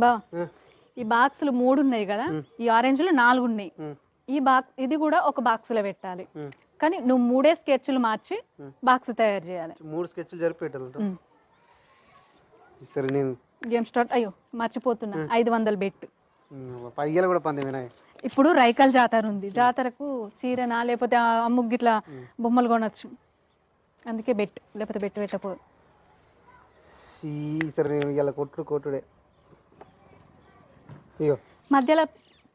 బా ఈ బాక్సులు 3 ఉన్నాయి కదా, ఈ ఆరెంజ్ లో 4 ఉన్నాయి. ఈ బాక్స్ ఇది కూడా ఒక బాక్స్ లో పెట్టాలి, కానీ నువ్వు 3 స్కెచ్లు మార్చి బాక్స్ తయారు చేయాలి. 3 స్కెచ్లు జరిపి పెట్టాలి. సరే నేను గేమ్ స్టార్ట్. అయ్యో మర్చిపోతున్నా, 500 బెట్. పయ్యలు కూడా పంది వినాయి. ఇప్పుడు రైకల్ జాతర ఉంది, జాతరకు చీరనా లేకపోతే అమ్ముకు గిట్లా బొమ్మలు కొనొచ్చు, అందుకే బెట్, లేకపోతే బెట్ పెట్టకపోదు. సరే నేను ఇలా కొట్టుడే. అయ్యో మధ్యలో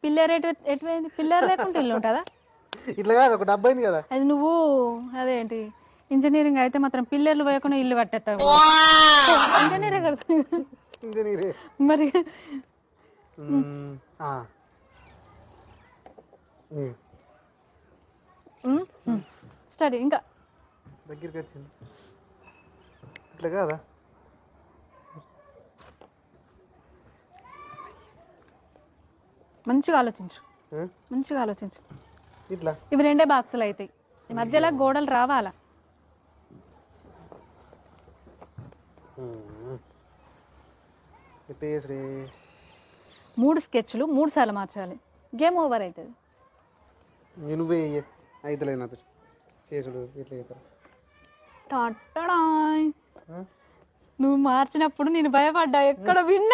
పిల్లర్ ఎటువైంది? పిల్లర్ లేకుంటే ఇల్లు ఉంటుందా? ఇట్లా కాదు, ఒక డబ్బా అయింది కదా. అది నువ్వు అదేంటి ఇంజనీరింగ్ అయితే మాత్రం పిల్లర్లు పోయకుండా ఇల్లు కట్టేస్తావు. ఇంజనీరే కడతా ఇంజనీరే మరి. స్టడీ ఇంకా దగ్గరికి వచ్చింది. ఇట్లా కాదా? మంచిగా ఆలోచించు, మంచిగా ఆలోచించు. ఇట్లా ఇవి 2 బాక్సులు అవుతాయి, ఈ మధ్యలో గోడలు రావాలా. మూడు స్కెచ్లు 3 సార్లు మార్చాలి, గేమ్ ఓవర్ అవుతుంది. నువ్వే అయితే చేసుడు ఇట్లా నువ్వు మార్చినప్పుడు నేను భయపడ్డా, ఎక్కడ విన్నా.